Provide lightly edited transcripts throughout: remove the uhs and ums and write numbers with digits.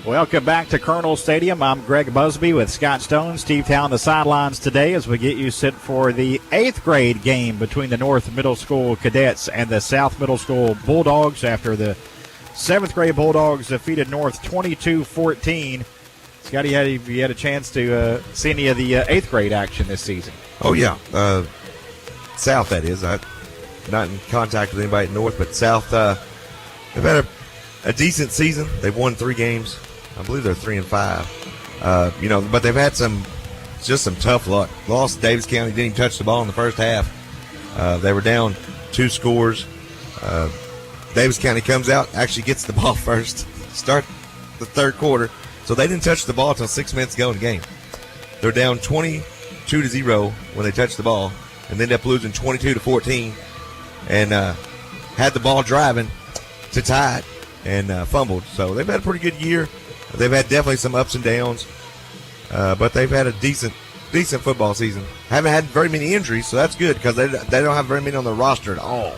Welcome back to Colonel Stadium. I'm Greg Busby with Scott Stone, Steve Town on the sidelines today as we get you set for the 8th grade game between the North Middle School Cadets and the South Middle School Bulldogs after the 7th grade Bulldogs defeated North 22-14. Scotty, have you had a chance to see any of the 8th grade action this season? Oh, yeah. South, that is. I'm not in contact with anybody at North, but South, they've had a decent season. They've won 3 games. I believe they're 3-5. But they've had some tough luck. Lost to Davis County, didn't even touch the ball in the first half. They were down 2 scores. Davis County comes out, actually gets the ball first, start the third quarter. So they didn't touch the ball until 6 minutes ago in the game. They're down 22-0 when they touched the ball, and they ended up losing 22-14, and had the ball driving to tie it and fumbled. So they've had a pretty good year. They've had definitely some ups and downs, but they've had a decent football season. Haven't had very many injuries, so that's good because they don't have very many on their roster at all.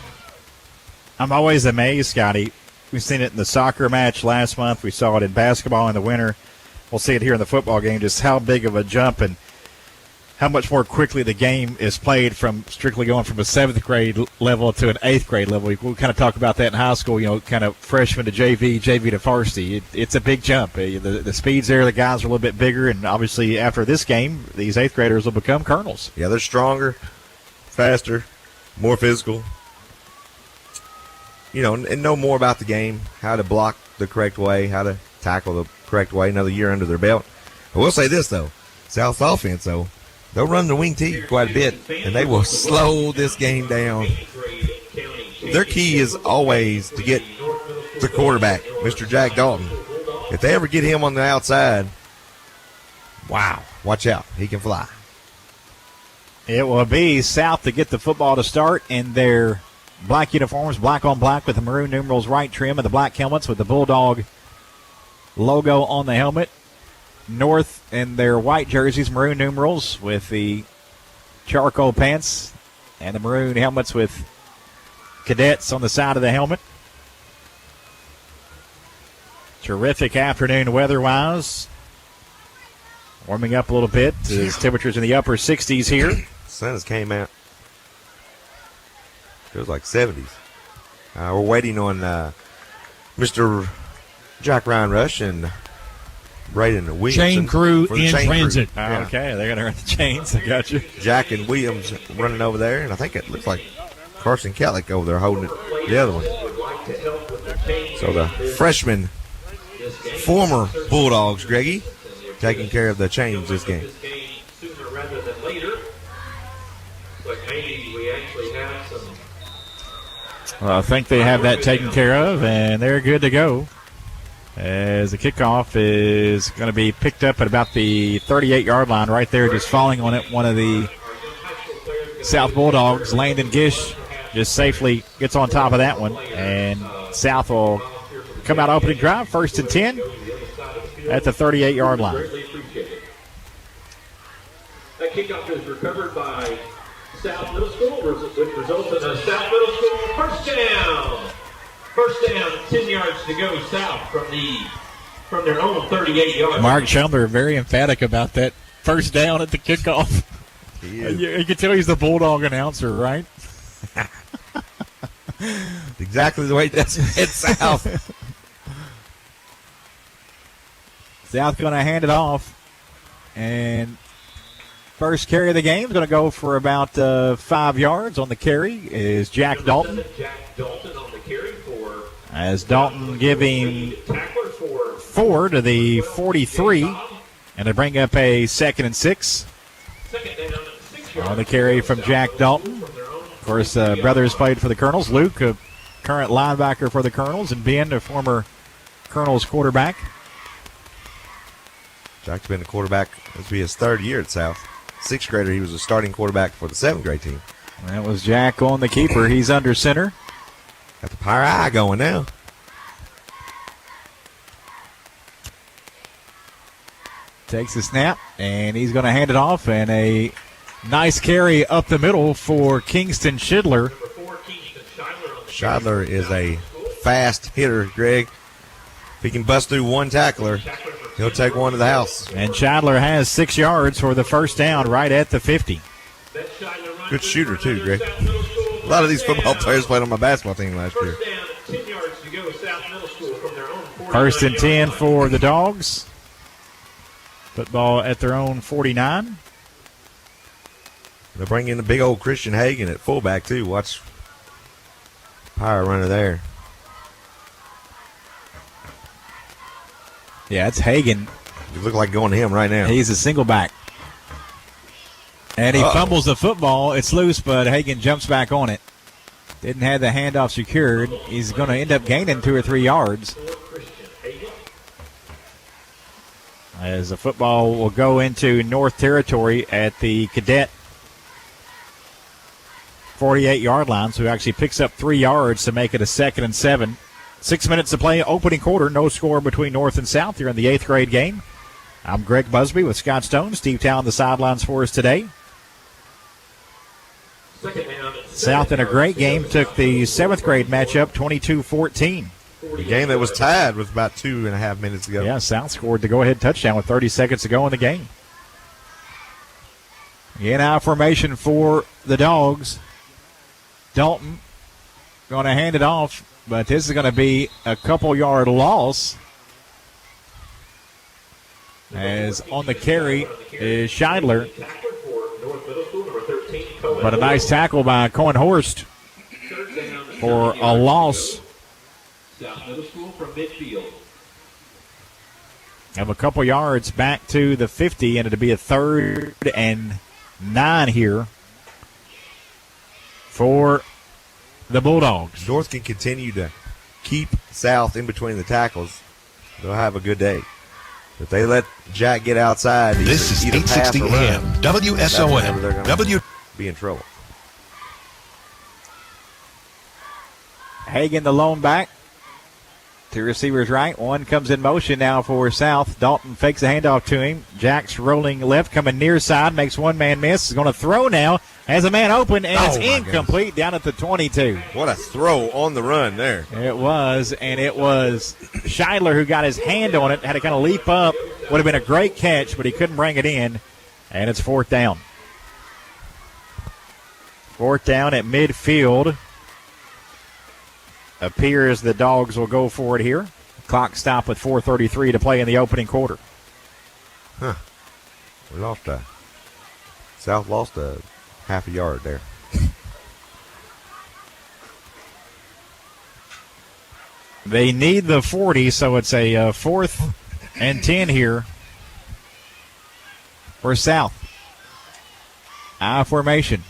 I'm always amazed, Scotty. We've seen it in the soccer match last month. We saw it in basketball in the winter. We'll see it here in the football game, just how big of a jump and how much more quickly the game is played from strictly going from a 7th grade level to an 8th grade level. We'll kind of talk about that in high school, kind of freshman to JV to varsity. It's a big jump. The speed's there. The guys are a little bit bigger, and obviously after this game, these 8th graders will become colonels. Yeah, they're stronger, faster, more physical. And know more about the game, how to block the correct way, how to tackle the correct way, another year under their belt. I will say this, though. South's offense, though, they'll run the wing T quite a bit, and they will slow this game down. Their key is always to get the quarterback, Mr. Jack Dalton. If they ever get him on the outside, wow, watch out. He can fly. It will be South to get the football to start in their black uniforms, black on black with the maroon numerals right trim and the black helmets with the Bulldog logo on the helmet. North in their white jerseys, maroon numerals with the charcoal pants and the maroon helmets with cadets on the side of the helmet. Terrific afternoon weather-wise. Warming up a little bit. There's temperatures in the upper 60s here. Sun just came out. Feels like 70s. We're waiting on Mr. Jack Ryan Rush and Braden Williamson. Chain crew in transit. Yeah. Okay, they're going to run the chains. I got you. Jack and Williams running over there, and I think it looks like Carson Kellick over there holding it, the other one. So the freshman, former Bulldogs, Greggy, taking care of the chains this game. Well, I think they have that taken care of, and they're good to go. As the kickoff is going to be picked up at about the 38-yard line right there, just falling on it. One of the South Bulldogs, Landon Gish, just safely gets on top of that one. And South will come out opening drive, 1st and 10 at the 38-yard line. That kickoff is recovered by South Middle School, which results in a South Middle School first down. First down, 10 yards to go south from their own 38-yard. Mark Chumler very emphatic about that first down at the kickoff. You can tell he's the Bulldog announcer, right? Exactly the way that's head south. South going to hand it off. And first carry of the game is going to go for about 5 yards. On the carry is Jack Dalton. Jack Dalton on the carry for. As Dalton giving 4 to the 43. And they bring up a 2nd and 6. On the carry from Jack Dalton. Of course, brothers played for the Colonels. Luke, a current linebacker for the Colonels, and Ben, a former Colonels quarterback. Jack's been the quarterback. This will be his 3rd year at South. 6th grader, he was a starting quarterback for the 7th grade team. That was Jack on the keeper. He's under center. Got the Power Eye going now. Takes the snap, and he's going to hand it off, and a nice carry up the middle for Kingston Shidler. Shidler is a fast hitter, Greg. If he can bust through one tackler, he'll take one to the house. And Scheidler has 6 yards for the first down right at the 50. Good shooter, too, Greg. A lot of these football players played on my basketball team last year. First and 10 for the Dogs. Football at their own 49. They'll bring in the big old Christian Hagan at fullback, too. Watch power runner there. Yeah, it's Hagan. You look like going to him right now. He's a single back. And he fumbles the football. It's loose, but Hagan jumps back on it. Didn't have the handoff secured. He's going to end up gaining 2 or 3 yards. As the football will go into North Territory at the Cadet 48-yard line, so he actually picks up 3 yards to make it a 2nd and 7. 6 minutes to play, opening quarter. No score between North and South here in the 8th grade game. I'm Greg Busby with Scott Stone. Steve Town on the sidelines for us today. South in a great game took the 7th grade matchup 22-14. The game that was tied with about 2.5 minutes ago. Yeah, South scored the go-ahead touchdown with 30 seconds to go in the game. In our formation for the Dogs. Dalton going to hand it off, but this is going to be a couple-yard loss. As on the carry is Scheidler. But a nice tackle by Cohen-Horst for a loss. Have a couple yards back to the 50, and it'll be a 3rd and 9 here for the Bulldogs. North can continue to keep South in between the tackles. They'll have a good day. If they let Jack get outside, this is 860 AM, WSON, be in trouble. Hagan, the lone back. 2 receivers right. One comes in motion now for South. Dalton fakes a handoff to him. Jack's rolling left, coming near side, makes one man miss. Is going to throw now. Has a man open, and it's incomplete down at the 22. What a throw on the run there. It was, and it was Scheidler who got his hand on it, had to kind of leap up. Would have been a great catch, but he couldn't bring it in, and it's 4th down. 4th down at midfield. Appears the Dogs will go for it here. Clock stop with 4:33 to play in the opening quarter. We lost South lost a half a yard there. They need the 40, so it's a 4th and 10 here for South. I formation.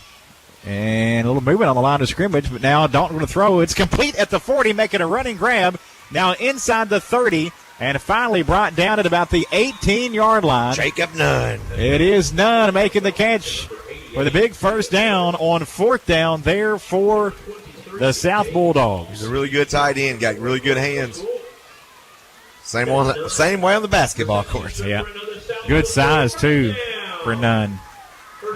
And a little movement on the line of scrimmage, but now Dalton going to throw. It's complete at the 40, making a running grab. Now inside the 30, and finally brought down at about the 18-yard line. Jacob Nunn. It is Nunn making the catch for the big first down on 4th down there for the South Bulldogs. He's a really good tight end, got really good hands. Same way on the basketball court. Yeah, good size, too, for Nunn.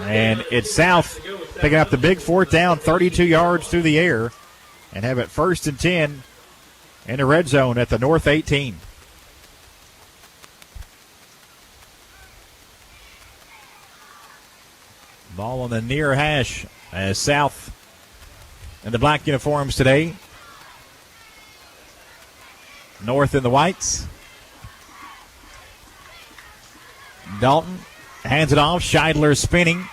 And it's South picking up the big 4th down, 32 yards through the air, and have it 1st and 10 in the red zone at the North 18. Ball on the near hash as South in the black uniforms today. North in the whites. Dalton hands it off. Scheidler spinning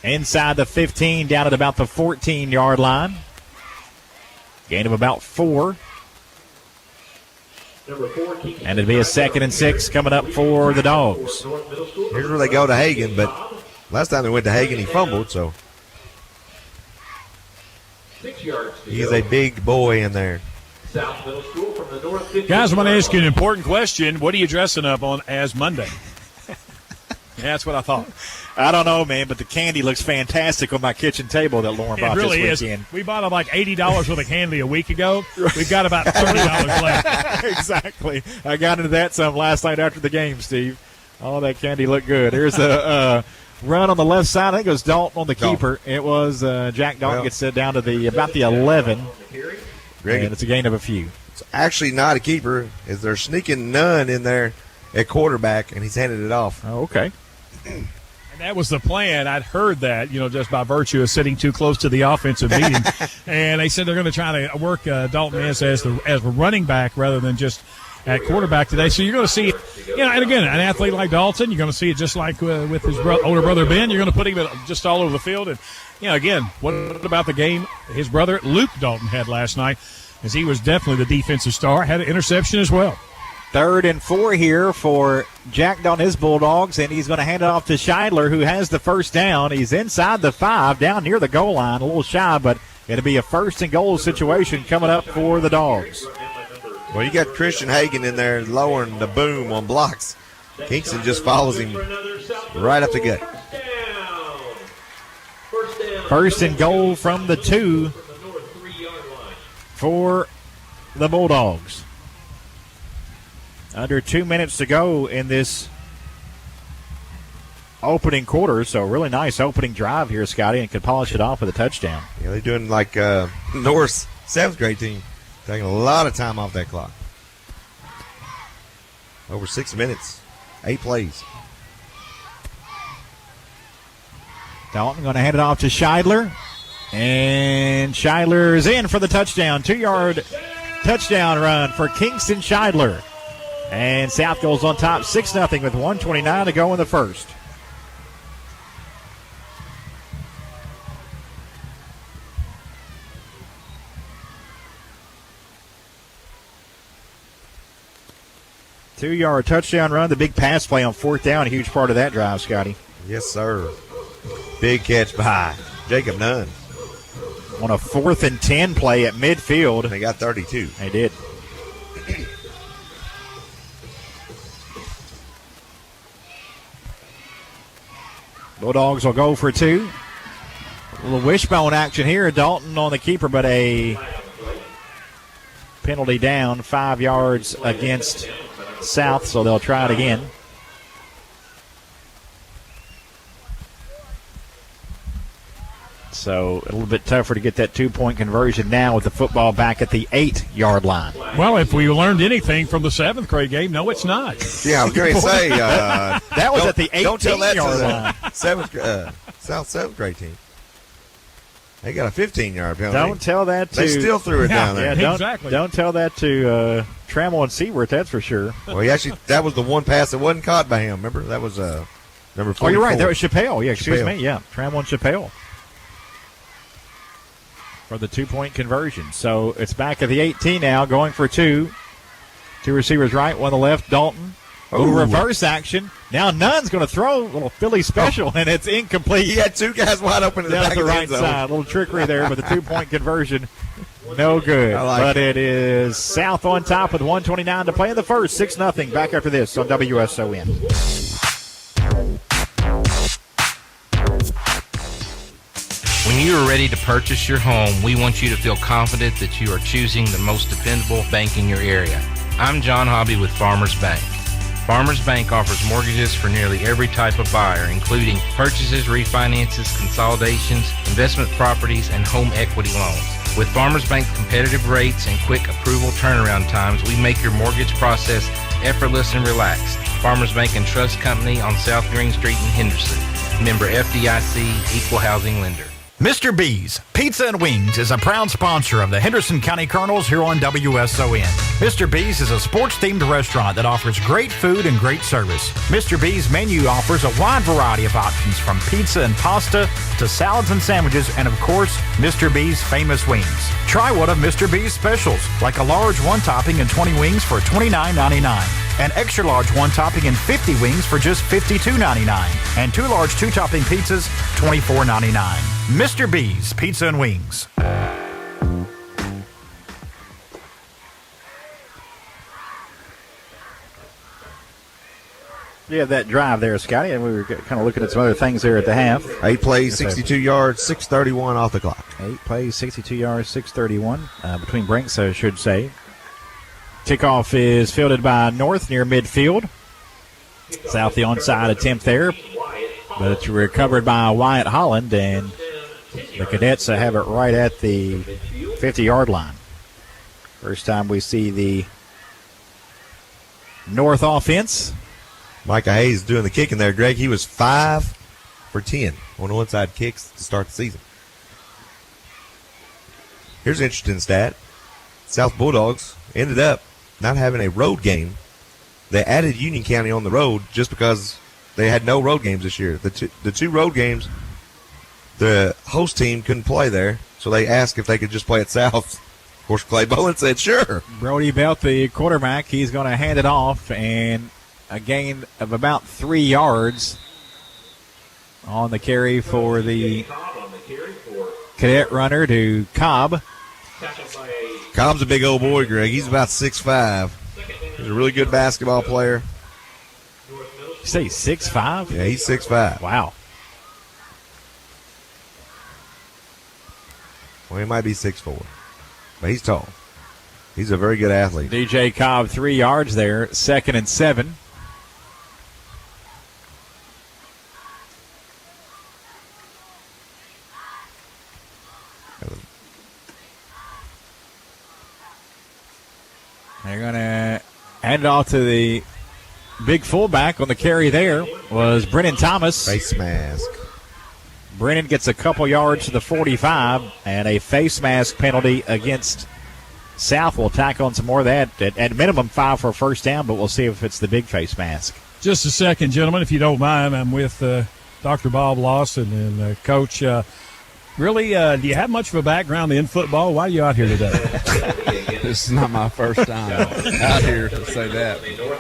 inside the 15, down at about the 14-yard line. Gain of about 4. And it'll be a 2nd and 6 coming up for the Dogs. Here's where they go to Hagan, but last time they went to Hagan, he fumbled, so he's a big boy in there. Guys, I want to ask you an important question. What are you dressing up on as Monday? Yeah, that's what I thought. I don't know, man, but the candy looks fantastic on my kitchen table that Lauren bought really this weekend. We bought like $80 worth of candy a week ago. We've got about $30 left. Exactly. I got into that some last night after the game, Steve. All that candy looked good. There's a run on the left side. I think it was Dalton on the keeper. It was Jack Dalton gets it down to about the 11. Greg, and it's a gain of a few. It's actually not a keeper, as they're sneaking none in there at quarterback, and he's handed it off. Oh, okay. And that was the plan. I'd heard that, just by virtue of sitting too close to the offensive meeting. And they said they're going to try to work Dalton Miss as a running back rather than just at quarterback today. So you're going to see, and again, an athlete like Dalton, you're going to see it just like with his older brother Ben. You're going to put him just all over the field. And, again, what about the game his brother Luke Dalton had last night, as he was definitely the defensive star, had an interception as well. 3rd and 4 here for Jack Dalton, his Bulldogs, and he's going to hand it off to Scheidler, who has the first down. He's inside the 5, down near the goal line, a little shy, but it'll be a 1st and goal situation coming up for the Dogs. Well, you got Christian Hagan in there lowering the boom on blocks. Kingston just follows him right up the gut. 1st and goal from the 2 for the Bulldogs. Under 2 minutes to go in this opening quarter, so really nice opening drive here, Scotty, and could polish it off with a touchdown. Yeah, they're doing like North's 7th grade team, taking a lot of time off that clock. Over 6 minutes, 8 plays. Dalton going to hand it off to Scheidler, and Scheidler is in for the touchdown. 2-yard touchdown run for Kingston Scheidler. And South goes on top 6-0 with 1:29 to go in the first. Two-yard touchdown run, the big pass play on 4th down, a huge part of that drive, Scotty. Yes, sir. Big catch by Jacob Nunn. On a 4th and 10 play at midfield. They got 32. They did. Bulldogs will go for 2. A little wishbone action here. Dalton on the keeper, but a penalty down, 5 yards against South, so they'll try it again. So a little bit tougher to get that 2-point conversion now with the football back at the 8-yard line. Well, if we learned anything from the 7th grade game, no, it's not. Yeah, I was going to say. That was at the 18-yard line. South 7th grade team. They got a 15-yard penalty. Don't tell that to. They still threw it down there. Yeah, exactly. Don't tell that to Trammell and Seaworth, that's for sure. Well, that was the one pass that wasn't caught by him. Remember? That was number 44. Oh, you're right. That was Chappelle. Yeah, excuse Chappelle. me. Yeah, Trammell and Chappelle for the 2-point conversion. So it's back at the 18 now, going for 2. 2 receivers right, 1 on the left. Dalton. A little reverse action. Now Nunn's going to throw a little Philly special, and it's incomplete. He had 2 guys wide open in the down back the of the right end zone. side. A little trickery there, but the 2-point conversion, no good. But it is South on top with 1:29 to play in the first. 6-0 back after this on WSON. When you are ready to purchase your home, we want you to feel confident that you are choosing the most dependable bank in your area. I'm John Hobby with Farmers Bank. Farmers Bank offers mortgages for nearly every type of buyer, including purchases, refinances, consolidations, investment properties, and home equity loans. With Farmers Bank's competitive rates and quick approval turnaround times, we make your mortgage process effortless and relaxed. Farmers Bank and Trust Company on South Green Street in Henderson. Member FDIC, Equal Housing Lender. Mr. B's Pizza and Wings is a proud sponsor of the Henderson County Colonels here on WSON. Mr. B's is a sports-themed restaurant that offers great food and great service. Mr. B's menu offers a wide variety of options from pizza and pasta to salads and sandwiches and, of course, Mr. B's famous wings. Try one of Mr. B's specials, like a large one-topping and 20 wings for $29.99. An extra large one-topping and 50 wings for just $52.99. And 2 large 2-topping pizzas, $24.99. Mr. B's Pizza and Wings. You have that drive there, Scotty, and we were kind of looking at some other things there at the half. 8 plays, 62 yards, 6:31 off the clock. 8 plays, 62 yards, 6:31 between breaks, I should say. Kickoff is fielded by North near midfield. South the onside attempt there, but it's recovered by Wyatt Holland, and the Cadets have it right at the 50-yard line. First time we see the North offense. Micah Hayes doing the kicking there, Greg. He was 5 for 10 on onside kicks to start the season. Here's an interesting stat. South Bulldogs ended up not having a road game. They added Union County on the road just because they had no road games this year. The two road games, the host team couldn't play there, so they asked if they could just play at South. Of course, Clay Bowen said sure. Brody Belt, the quarterback, he's going to hand it off, and a gain of about 3 yards on the carry for the cadet runner to Cobb. Cobb's a big old boy, Greg. He's about 6'5". He's a really good basketball player. You say 6'5"? Yeah, he's 6'5". Wow. Well, he might be 6'4", but he's tall. He's a very good athlete. DJ Cobb, 3 yards there, 2nd and 7. They're going to hand it off to the big fullback on the carry there was Brennan Thomas. Face mask. Brennan gets a couple yards to the 45, and a face mask penalty against South. We'll tack on some more of that. At minimum, 5 for a first down, but we'll see if it's the big face mask. Just a second, gentlemen, if you don't mind. I'm with Dr. Bob Lawson and Coach. Really, do you have much of a background in football? Why are you out here today? This is not my first time out here to say that.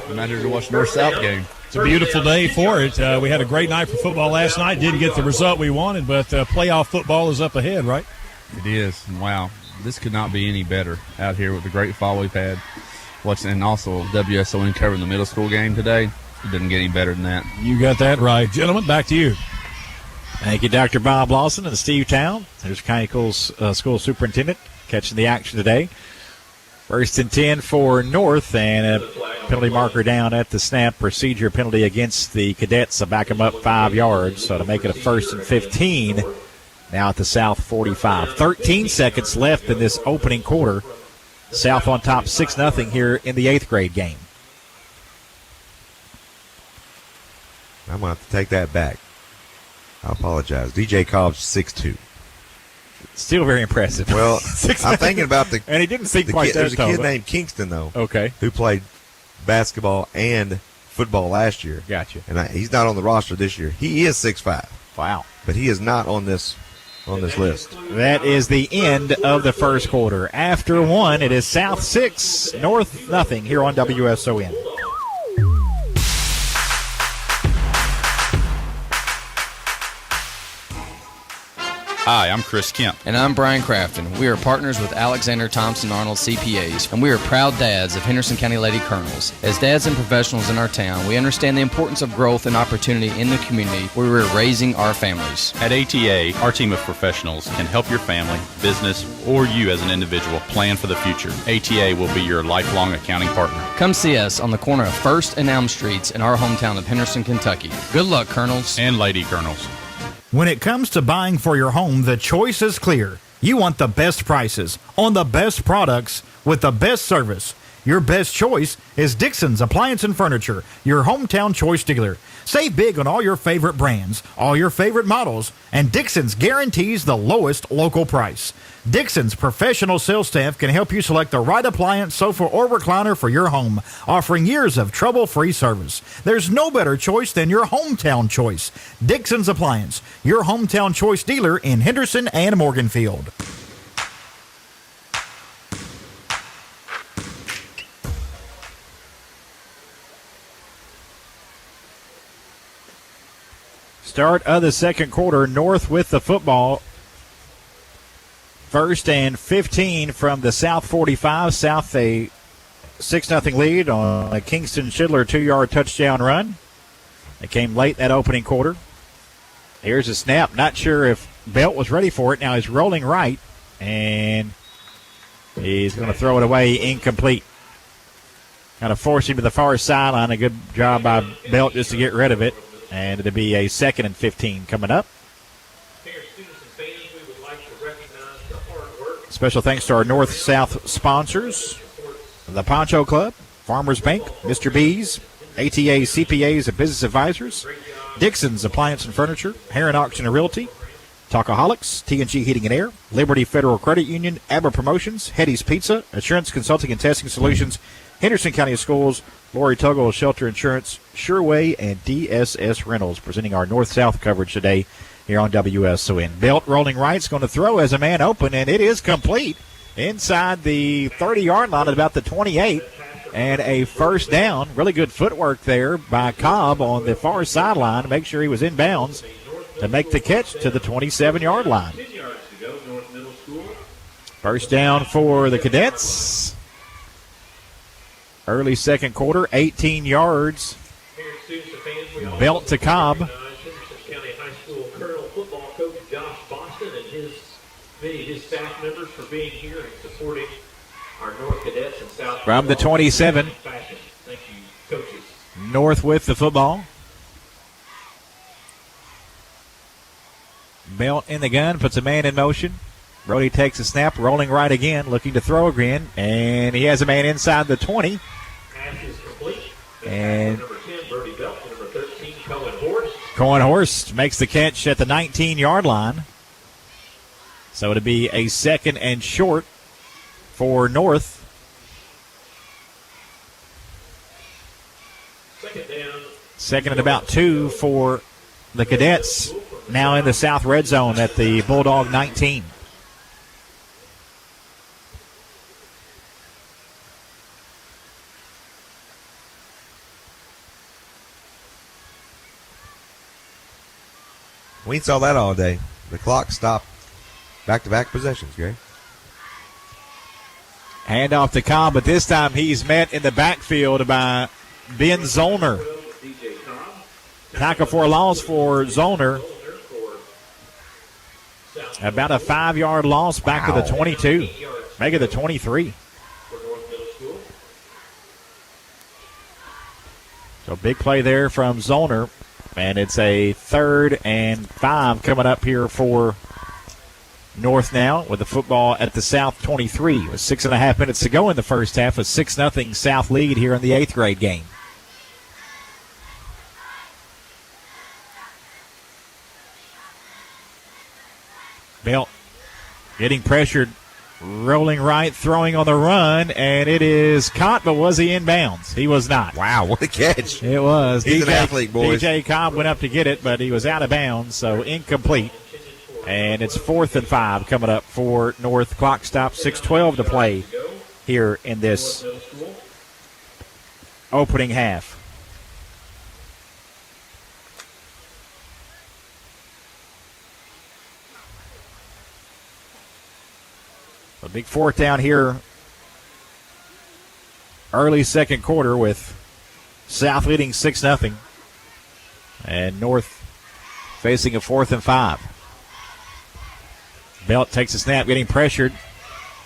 I'm out here to watch North-South game. It's a beautiful day for it. We had a great night for football last night. Didn't get the result we wanted, but playoff football is up ahead, right? It is. And wow, this could not be any better out here with the great fall we've had. And also WSON covering the middle school game today. It doesn't get any better than that. You got that right. Gentlemen, back to you. Thank you, Dr. Bob Lawson and Steve Town. There's County School Superintendent catching the action today. 1st and 10 for North, and a penalty marker down at the snap. Procedure penalty against the Cadets to back them up 5 yards, so to make it a 1st and 15 now at the South 45. 13 seconds left in this opening quarter. South on top 6-0 here in the 8th grade game. I'm going to have to take that back. I apologize. DJ Cobb's 6'2". Still very impressive. Well, I'm thinking about the and he didn't seem quite there's a that kid tall, named Kingston, though, okay, who played basketball and football last year. Gotcha. And he's not on the roster this year. He is 6'5". Wow. But he is not on this list. That is the end of the first quarter. After 1, it is South 6, North nothing here on WSON. Hi, I'm Chris Kemp. And I'm Brian Crafton. We are partners with Alexander Thompson Arnold CPAs, and we are proud dads of Henderson County Lady Colonels. As dads and professionals in our town, we understand the importance of growth and opportunity in the community where we are raising our families. At ATA, our team of professionals can help your family, business, or you as an individual plan for the future. ATA will be your lifelong accounting partner. Come see us on the corner of 1st and Elm Streets in our hometown of Henderson, Kentucky. Good luck, Colonels. And Lady Colonels. When it comes to buying for your home, the choice is clear. You want the best prices on the best products with the best service. Your best choice is Dixon's Appliance and Furniture, your hometown choice dealer. Save big on all your favorite brands, all your favorite models, and Dixon's guarantees the lowest local price. Dixon's professional sales staff can help you select the right appliance, sofa, or recliner for your home, offering years of trouble-free service. There's no better choice than your hometown choice. Dixon's Appliance, your hometown choice dealer in Henderson and Morganfield. Start of the second quarter, North with the football. 1st and 15 from the South 45. South a 6-0 lead on a Kingston Schindler 2-yard touchdown run. It came late in that opening quarter. Here's a snap. Not sure if Belt was ready for it. Now he's rolling right, and he's going to throw it away incomplete. Kind of force him to the far sideline. A good job by Belt just to get rid of it. And it'll be a 2nd and 15 coming up. Special thanks to our North-South sponsors, the Poncho Club, Farmers Bank, Mr. B's, ATA CPAs and Business Advisors, Dixon's Appliance and Furniture, Heron Auction and Realty, Talkaholics, T&G Heating and Air, Liberty Federal Credit Union, ABBA Promotions, Hetty's Pizza, Assurance Consulting and Testing Solutions, Henderson County Schools, Lori Tuggle Shelter Insurance, Sureway, and DSS Rentals, presenting our North-South coverage today here on WSON. Belt rolling right's going to throw as a man open, and it is complete inside the 30-yard line at about the 28, and a first down. Really good footwork there by Cobb on the far sideline to make sure he was in bounds to make the catch to the 27-yard line. First down for the Cadets. Early second quarter, 18 yards. Belt to Cobb. County High School Colonel football coach Josh Boston and many of his staff members for being here and supporting our North Cadets and South. From the 27. Thank you, coaches. North with the football. Belt in the gun, puts a man in motion. Brody takes a snap, rolling right again, looking to throw again, and he has a man inside the 20. Pass is complete. And number 10, Brody Belt, number 13, Cohen Horst. Cohen Horst makes the catch at the 19-yard line. So it'll be a second and short for North. Second and about 2 for the Cadets. Now in the South red zone at the Bulldog 19. We saw that all day. The clock stopped. Back-to-back possessions, Gary. Hand off to Cobb, but this time he's met in the backfield by Ben Zollner. Tackle for a loss for Zollner. About a 5-yard loss back to the 22. Make it the 23. So big play there from Zollner. And it's a 3rd and 5 coming up here for North now with the football at the South 23 with 6.5 minutes to go in the first half. A 6-0 South lead here in the 8th grade game. Belt getting pressured, rolling right, throwing on the run, and it is caught, but was he in bounds? He was not. Wow, what a catch. It was. He's an athlete, boys. DJ Cobb went up to get it, but he was out of bounds, so incomplete. And it's 4th and 5 coming up for North. Clock stop, 6:12 to play here in this opening half. A big 4th down here early second quarter with South leading 6-0. And North facing a 4th and 5. Belt takes a snap, getting pressured.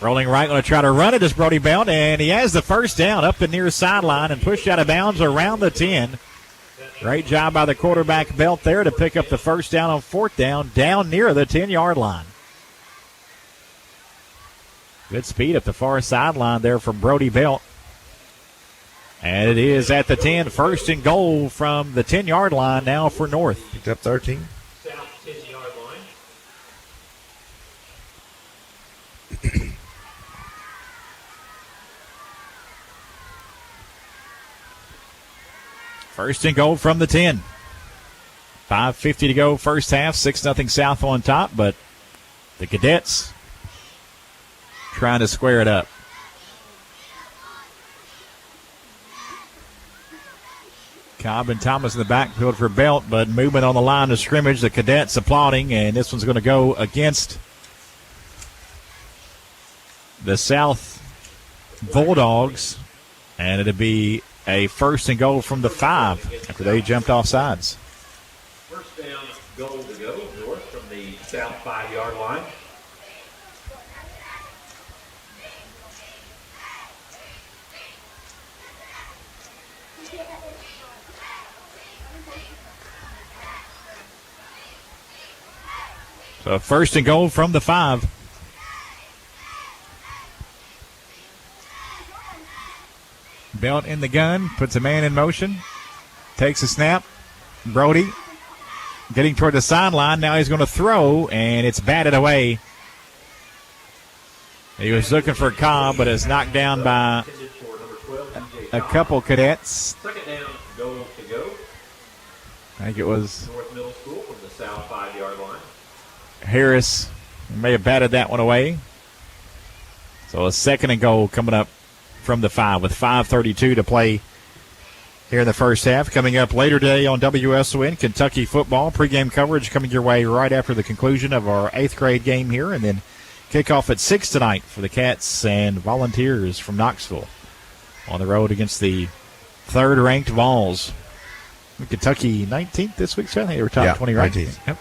Rolling right, going to try to run it as Brody Belt, and he has the first down up the near sideline and pushed out of bounds around the 10. Great job by the quarterback Belt there to pick up the first down on 4th down near the 10-yard line. Good speed up the far sideline there from Brody Belt. And it is at the 10, 1st and goal from the 10-yard line now for North. Picked up 13. South 10-yard line. First and goal from the 10. 5:50 to go first half, 6-0 South on top, but the Cadets trying to square it up. Cobb and Thomas in the backfield for Belt, but movement on the line of scrimmage. The Cadets applauding, and this one's going to go against the South Bulldogs, and it'll be a 1st and goal from the 5 after they jumped off sides. First down, goal to go, North from the South 5-yard line. So 1st and goal from the 5. Belt in the gun, puts a man in motion, takes a snap. Brody getting toward the sideline. Now he's going to throw, and it's batted away. He was looking for Cobb, but is knocked down by a couple cadets. Second down, goal to go. I think it was North Middle School from the south 5-yard line. Harris. May have batted that one away. So a second and goal coming up from the 5 with 5:32 to play here in the first half. Coming up later today on WSON, Kentucky football. Pregame coverage coming your way right after the conclusion of our 8th grade game here. And then kickoff at 6 tonight for the Cats and Volunteers from Knoxville on the road against the 3rd-ranked Vols. Kentucky 19th this week, so I think they were top 20 ranked. 19th. Yep.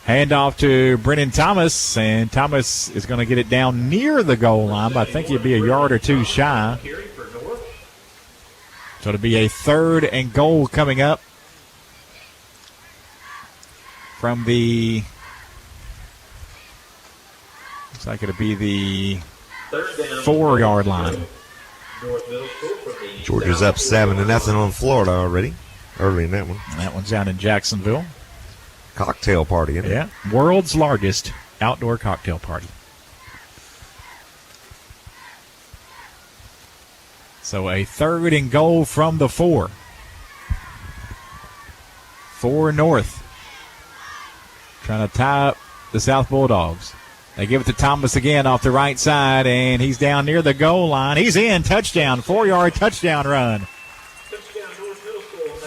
Handoff to Brennan Thomas, and Thomas is going to get it down near the goal line, but I think he'd be a yard or two shy. So it'll be a 3rd and goal coming up from the, looks like it'll be the 4-yard line. Georgia's up 7-0 on Florida already. Early in that one. And that one's down in Jacksonville. Cocktail party, isn't it? Yeah, world's largest outdoor cocktail party. So a 3rd and goal from the 4. 4 north. Trying to tie up the South Bulldogs. They give it to Thomas again off the right side, and he's down near the goal line. He's in. Touchdown. 4-yard touchdown run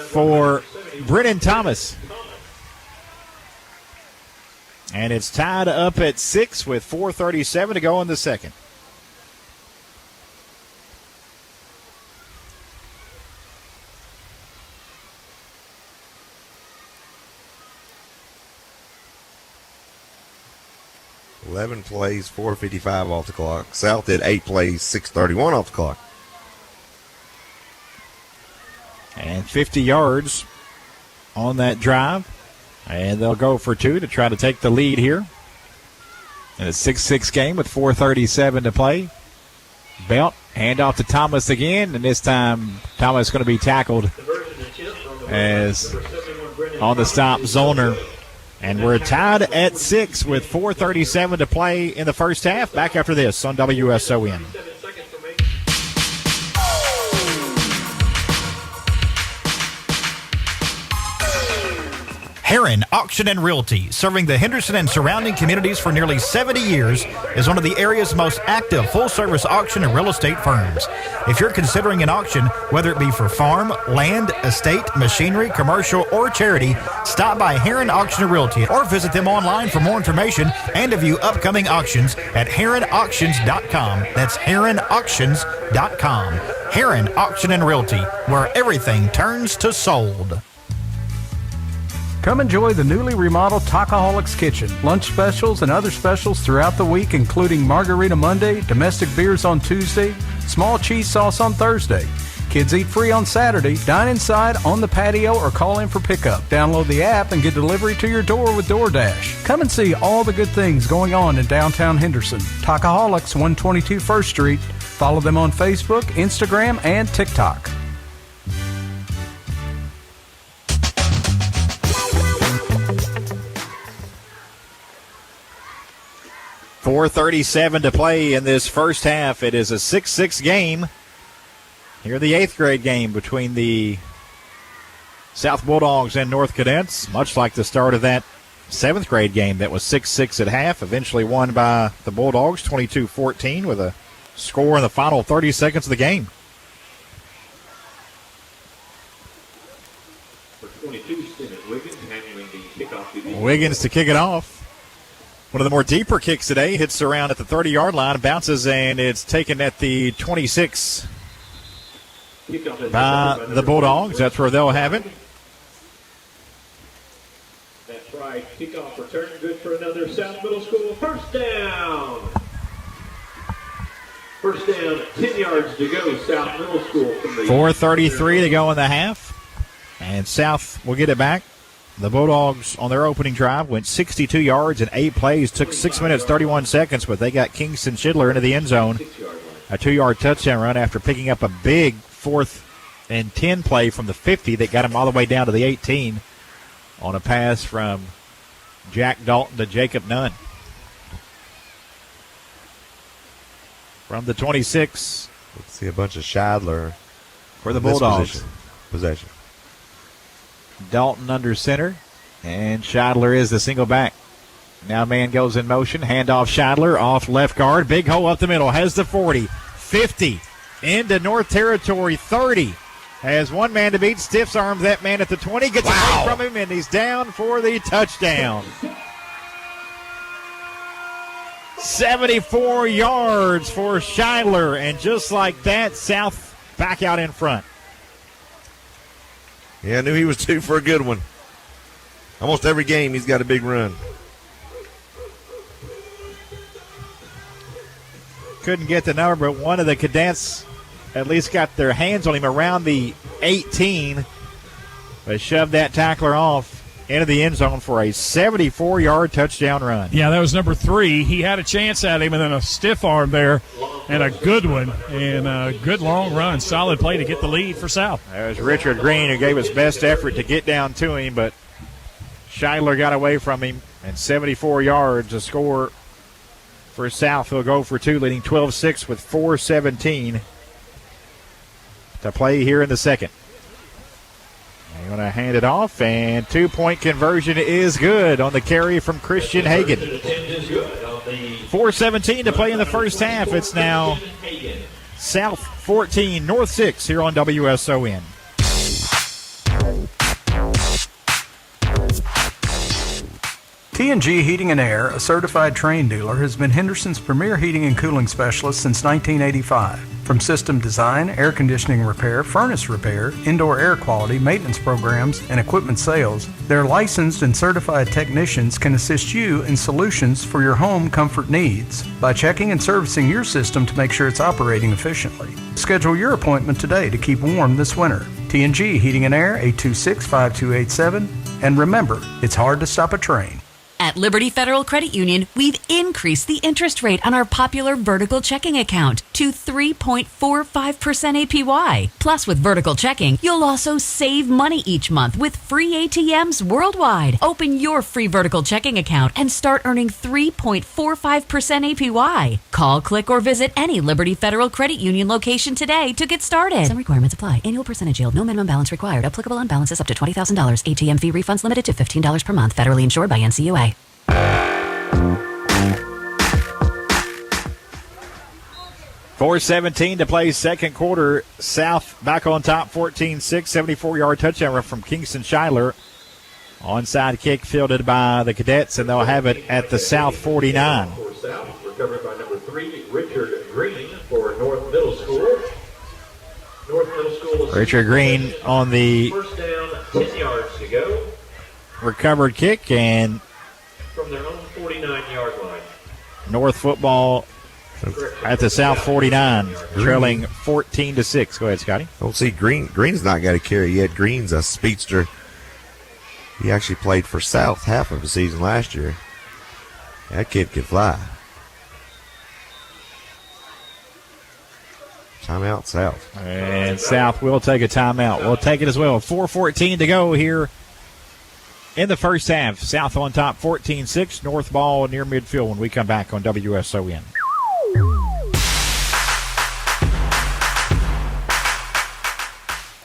for Brennan Thomas. And it's tied up at 6 with 4:37 to go in the second. $11 plays, 4:55 off the clock. South did 8 plays, 6:31 off the clock. And 50 yards on that drive. And they'll go for 2 to try to take the lead here. In a 6-6 game with 4:37 to play. Belt, handoff to Thomas again, and this time Thomas is going to be tackled as on the stop, Zollner. And we're tied at 6 with 4:37 to play in the first half. Back after this on WSON. Heron Auction and Realty, serving the Henderson and surrounding communities for nearly 70 years, is one of the area's most active full-service auction and real estate firms. If you're considering an auction, whether it be for farm, land, estate, machinery, commercial, or charity, stop by Heron Auction and Realty or visit them online for more information and to view upcoming auctions at heronauctions.com. That's heronauctions.com. Heron Auction and Realty, where everything turns to sold. Come enjoy the newly remodeled Talkaholics Kitchen. Lunch specials and other specials throughout the week, including Margarita Monday, domestic beers on Tuesday, small cheese sauce on Thursday. Kids eat free on Saturday. Dine inside, on the patio, or call in for pickup. Download the app and get delivery to your door with DoorDash. Come and see all the good things going on in downtown Henderson. Talkaholics, 122 1st Street. Follow them on Facebook, Instagram, and TikTok. .437 to play in this first half. It is a 6-6 game. Here the 8th grade game between the South Bulldogs and North Cadets, much like the start of that 7th grade game that was 6-6 at half, eventually won by the Bulldogs 22-14 with a score in the final 30 seconds of the game. For 22, Stephen Wiggins handling the kickoff. Wiggins to kick it off. One of the more deeper kicks today, hits around at the 30-yard line, bounces, and it's taken at the 26 by the Bulldogs. That's where they'll have it. That's right. Kickoff return good for another South Middle School first down. First down, 10 yards to go, South Middle School. 4:33 to go in the half, and South will get it back. The Bulldogs, on their opening drive, went 62 yards in 8 plays, took 6 minutes, 31 seconds, but they got Kingston Schindler into the end zone a 2-yard touchdown run after picking up a big 4th and 10 play from the 50 that got him all the way down to the 18 on a pass from Jack Dalton to Jacob Nunn. From the 26. Let's see a bunch of Scheidler for the Bulldogs. Possession. Dalton under center, and Scheidler is the single back. Now man goes in motion. Handoff Scheidler off left guard. Big hole up the middle. Has the 40, 50, into North Territory, 30. Has one man to beat. Stiffs arms that man at the 20. Gets away from him, and he's down for the touchdown. 74 yards for Scheidler, and just like that, South back out in front. Yeah, I knew he was due for a good one. Almost every game he's got a big run. Couldn't get the number, but one of the cadets at least got their hands on him around the 18. They shoved that tackler off into the end zone for a 74-yard touchdown run. Yeah, that was number 3. He had a chance at him, and then a stiff arm there, and a good one, and a good long run. Solid play to get the lead for South. That was Richard Green who gave his best effort to get down to him, but Scheidler got away from him, and 74 yards to score for South. He'll go for 2, leading 12-6 with 4:17 to play here in the second. They're going to hand it off, and 2-point conversion is good on the carry from Christian Hagan. 4:17 to play in the first half. It's now South 14, North 6 here on WSON. T&G Heating and Air, a certified Trane dealer, has been Henderson's premier heating and cooling specialist since 1985. From system design, air conditioning repair, furnace repair, indoor air quality, maintenance programs, and equipment sales, their licensed and certified technicians can assist you in solutions for your home comfort needs by checking and servicing your system to make sure it's operating efficiently. Schedule your appointment today to keep warm this winter. T&G Heating and Air, 826-5287. And remember, it's hard to stop a train. At Liberty Federal Credit Union, we've increased the interest rate on our popular vertical checking account to 3.45% APY. Plus, with vertical checking, you'll also save money each month with free ATMs worldwide. Open your free vertical checking account and start earning 3.45% APY. Call, click, or visit any Liberty Federal Credit Union location today to get started. Some requirements apply. Annual percentage yield. No minimum balance required. Applicable on balances up to $20,000. ATM fee refunds limited to $15 per month. Federally insured by NCUA. 4:17 to play second quarter. South back on top, 14-6, 74-yard touchdown run from Kingston Scheidler. Onside kick fielded by the Cadets, and they'll have it at the South 49. For South, recovered by number 3, Richard Green for North Middle School. North Middle School. Richard Green on the first down, 10 yards to go. Recovered kick, and from their own 49-yard line. North football at the South 49, trailing 14-6. Go ahead, Scotty. Don't see Green. Green's not got a carry yet. Green's a speedster. He actually played for South half of the season last year. That kid can fly. Timeout, South. And South will take a timeout. We'll take it as well. 4:14 to go here in the first half. South on top, 14-6. North ball near midfield when we come back on WSON.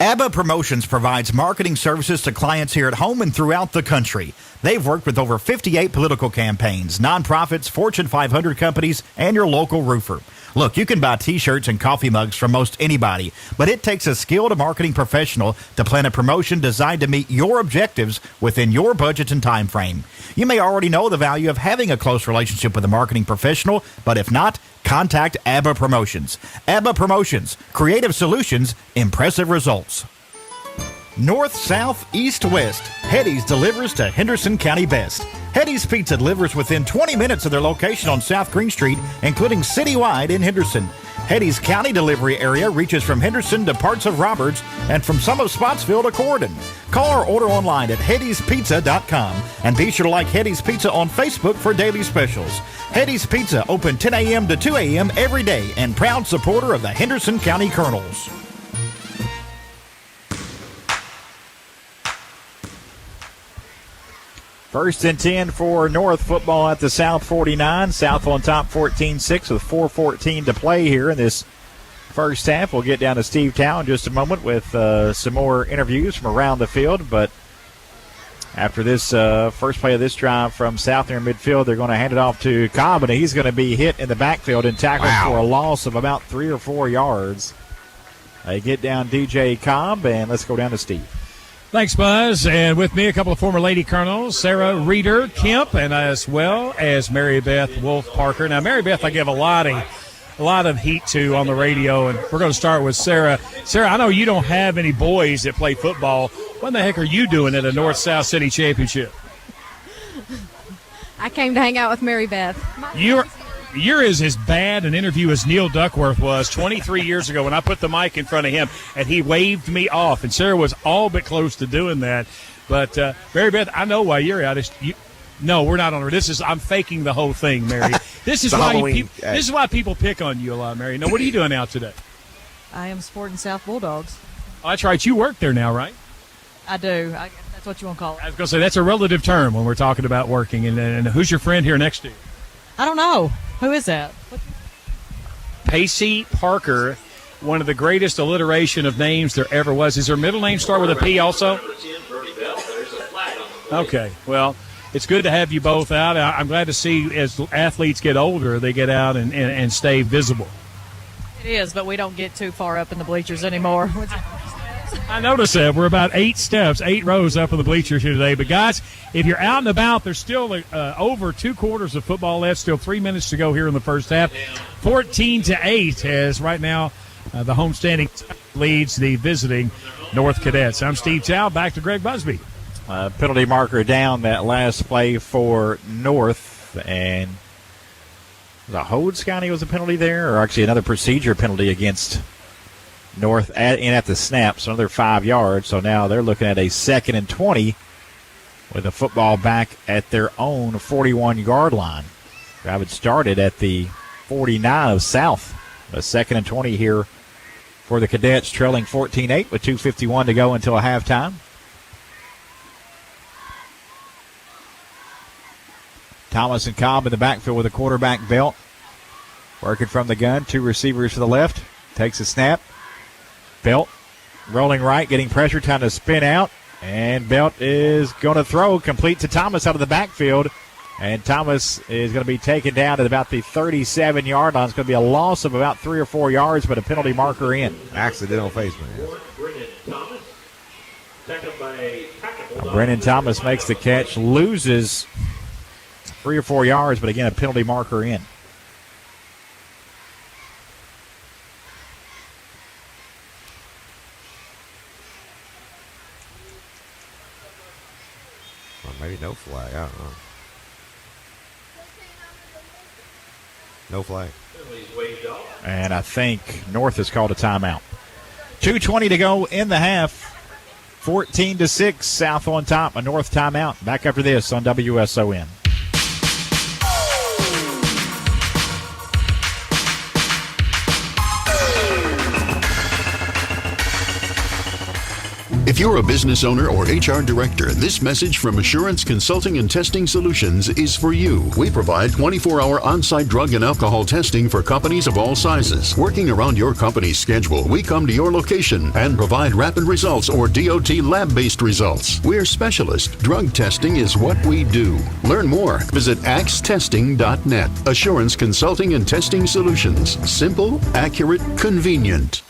ABBA Promotions provides marketing services to clients here at home and throughout the country. They've worked with over 58 political campaigns, nonprofits, Fortune 500 companies, and your local roofer. Look, you can buy T-shirts and coffee mugs from most anybody, but it takes a skilled marketing professional to plan a promotion designed to meet your objectives within your budget and time frame. You may already know the value of having a close relationship with a marketing professional, but if not, contact ABBA Promotions. ABBA Promotions, creative solutions, impressive results. North, south, east, west, Hetty's delivers to Henderson County best. Hetty's Pizza delivers within 20 minutes of their location on South Green Street, including citywide in Henderson. Hetty's County delivery area reaches from Henderson to parts of Roberts and from some of Spotsville to Corydon. Call or order online at Hetty'sPizza.com and be sure to like Hetty's Pizza on Facebook for daily specials. Hetty's Pizza, open 10 a.m. to 2 a.m. every day and proud supporter of the Henderson County Colonels. First and 10 for North football at the South 49. South on top 14-6 with 4:14 to play here in this first half. We'll get down to Steve Town in just a moment with some more interviews from around the field. But after this first play of this drive from South near midfield, they're going to hand it off to Cobb, and he's going to be hit in the backfield and tackled for a loss of about 3 or 4 yards. They get down DJ Cobb, and let's go down to Steve. Thanks, Buzz. And with me, a couple of former Lady Colonels, Sarah Reeder Kemp, and as well as Mary Beth Wolf Parker. Now, Mary Beth, I give a lot of heat to on the radio, and we're going to start with Sarah. Sarah, I know you don't have any boys that play football. What in the heck are you doing at a North-South City Championship? I came to hang out with Mary Beth. You're as bad an interview as Neil Duckworth was 23 years ago when I put the mic in front of him and he waved me off. And Sarah was all but close to doing that. But Mary Beth, I know why you're out. No, we're not on her. I'm faking the whole thing, Mary. This is why people pick on you a lot, Mary. Now, what are you doing out today? I am supporting South Bulldogs. Oh, that's right. You work there now, right? I do. That's what you want to call it. I was going to say that's a relative term when we're talking about working. And who's your friend here next to you? I don't know. Who is that? Pacey Parker, one of the greatest alliteration of names there ever was. Is her middle name start with a P also? Okay, well, it's good to have you both out. I'm glad to see as athletes get older, they get out and stay visible. It is, but we don't get too far up in the bleachers anymore. I noticed that. We're about 8 rows up in the bleachers here today. But, guys, if you're out and about, there's still over 2 quarters of football left, still 3 minutes to go here in the first half. 14-8 as right now the homestanding leads the visiting North Cadets. I'm Steve Chow. Back to Greg Busby. Penalty marker down that last play for North. And the hold, Scotty, was a penalty there? Or actually another procedure penalty against North at the snap, so another 5 yards. So now they're looking at a 2nd and 20 with the football back at their own 41-yard line. Drive had started at the 49 of South. A 2nd and 20 here for the Cadets, trailing 14-8 with 2:51 to go until halftime. Thomas and Cobb in the backfield with a quarterback belt. Working from the gun, 2 receivers to the left. Takes a snap. Belt rolling right, getting pressure, time to spin out. And Belt is going to throw, complete to Thomas out of the backfield. And Thomas is going to be taken down at about the 37-yard line. It's going to be a loss of about 3 or 4 yards, but a penalty marker in. Accidental face, man. Brennan Thomas makes the catch, loses 3 or 4 yards, but again, a penalty marker in. Maybe no flag. I don't know. No flag. And I think North has called a timeout. 2:20 to go in the half. 14-6. South on top. A North timeout. Back after this on WSON. If you're a business owner or HR director, this message from Assurance Consulting and Testing Solutions is for you. We provide 24-hour on-site drug and alcohol testing for companies of all sizes. Working around your company's schedule, we come to your location and provide rapid results or DOT lab-based results. We're specialists. Drug testing is what we do. Learn more. Visit axtesting.net. Assurance Consulting and Testing Solutions. Simple, accurate, convenient.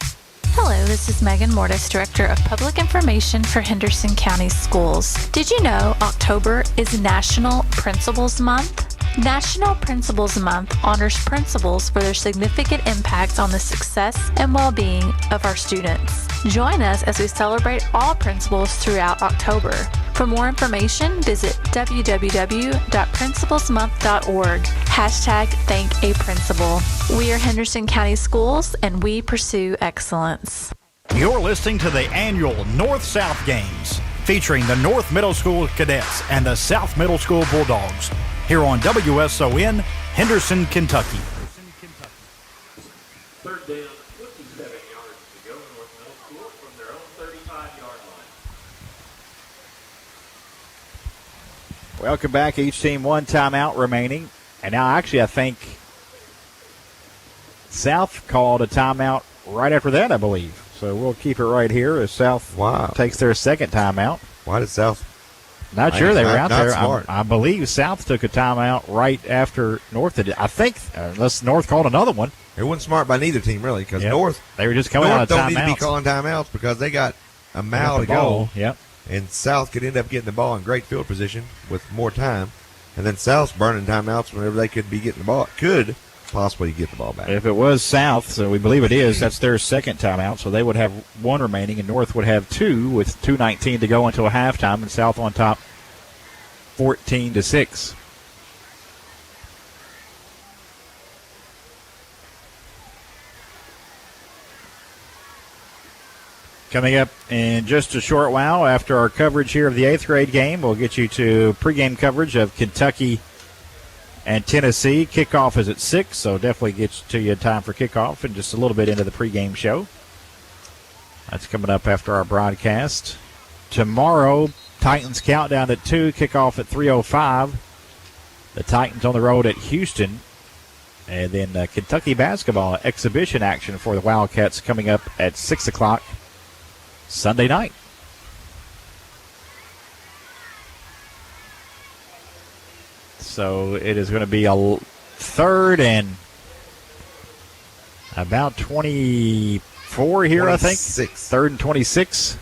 Hello, this is Megan Mortis, Director of Public Information for Henderson County Schools. Did you know October is National Principals Month? National Principals Month honors principals for their significant impact on the success and well-being of our students. Join us as we celebrate all principals throughout October. For more information, visit www.principalsmonth.org. #ThankAPrincipal. We are Henderson County Schools, and we pursue excellence. You're listening to the annual North-South Games, featuring the North Middle School Cadets and the South Middle School Bulldogs, here on WSON, Henderson, Kentucky. Third down, 57 yards to go. North Middle School from their own 35-yard line. Welcome back. Each team one timeout remaining. And now actually I think South called a timeout right after that, I believe. So we'll keep it right here as South takes their second timeout. Why did South? Not sure they were out there. Smart. I believe South took a timeout right after North did. I think, unless North called another one. It wasn't smart by neither team, really, because North. They were just coming out of timeouts. North don't need to be calling timeouts because they got a mile to go. Yep. And South could end up getting the ball in great field position with more time. And then South's burning timeouts whenever they could be getting the ball. Could possibly get the ball back. If it was South, so we believe it is, that's their second timeout. So they would have one remaining, and North would have two with 2:19 to go until halftime, and South on top 14-6. Coming up in just a short while after our coverage here of the 8th grade game, we'll get you to pregame coverage of Kentucky and Tennessee. Kickoff is at 6, so definitely gets to you in time for kickoff and just a little bit into the pregame show. That's coming up after our broadcast. Tomorrow, Titans countdown at 2, kickoff at 3:05. The Titans on the road at Houston. And then Kentucky basketball exhibition action for the Wildcats coming up at 6 o'clock Sunday night. So it is going to be a third and about 24 here, 26. I think. Third and 26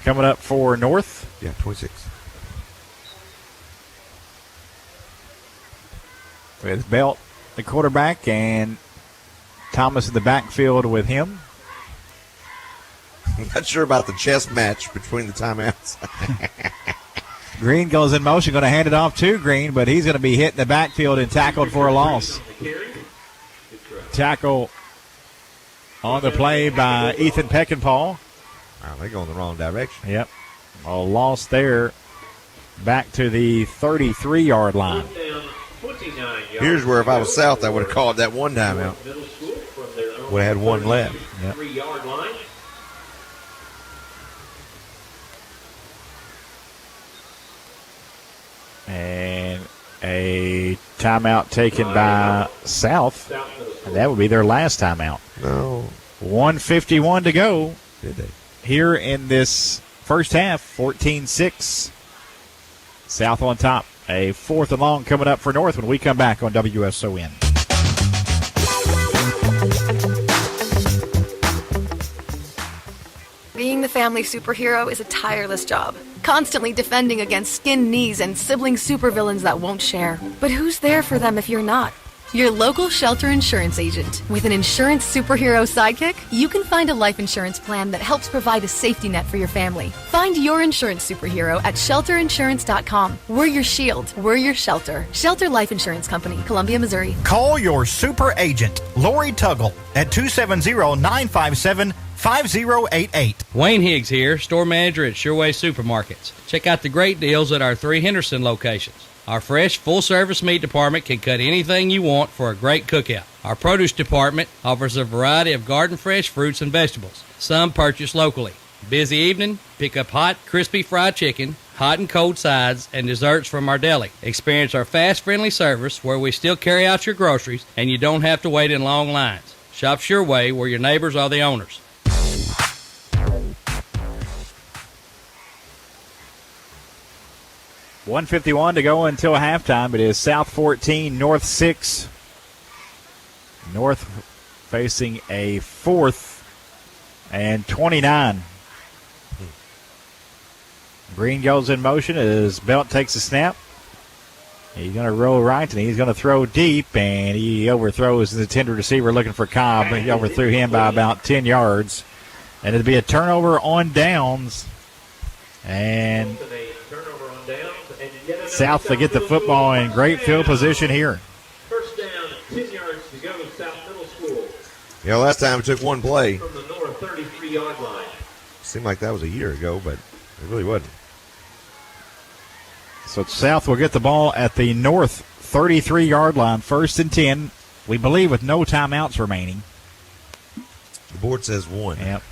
coming up for North. Yeah, 26. With Belt, the quarterback, and Thomas in the backfield with him. I'm not sure about the chess match between the timeouts. Green goes in motion, going to hand it off to Green, but he's going to be hit in the backfield and tackled for a loss. Tackle on the play by Ethan Peckinpah. Wow, they're going the wrong direction. Yep. A loss there back to the 33-yard line. Here's where if I was South, I would have called that one timeout. Would have had one left. Yep. 3-yard line. And a timeout taken by South. And that would be their last timeout. No. 1:51 to go. Did they? Here in this first half, 14-6. South on top. A fourth and long coming up for North when we come back on WSON. Being the family superhero is a tireless job, constantly defending against skinned knees and sibling supervillains that won't share. But who's there for them if you're not? Your local Shelter Insurance agent. With an insurance superhero sidekick, you can find a life insurance plan that helps provide a safety net for your family. Find your insurance superhero at shelterinsurance.com. We're your shield. We're your shelter. Shelter Life Insurance Company, Columbia, Missouri. Call your super agent, Lori Tuggle, at 270-957-5088. Wayne Higgs here, store manager at Sureway Supermarkets. Check out the great deals at our 3 Henderson locations. Our fresh, full-service meat department can cut anything you want for a great cookout. Our produce department offers a variety of garden-fresh fruits and vegetables, some purchased locally. Busy evening? Pick up hot, crispy fried chicken, hot and cold sides, and desserts from our deli. Experience our fast, friendly service where we still carry out your groceries and you don't have to wait in long lines. Shop Sureway where your neighbors are the owners. $1:51 to go until halftime. It is South 14, North 6. North facing a 4th and 29. Green goes in motion as Belt takes a snap. He's going to roll right, and he's going to throw deep, and he overthrows the intended receiver looking for Cobb. He overthrew him by about 10 yards. And it'll be a turnover on downs And A turnover on downs, and yet another South to get the football in great field position here. First down, 10 yards to go, South Middle School Last time it took one play. from the north 33-yard line. Seemed like that was a year ago, but it really wasn't. So South will get the ball at the north 33-yard line, 1st and 10. We believe with no timeouts remaining. The board says one. Yep,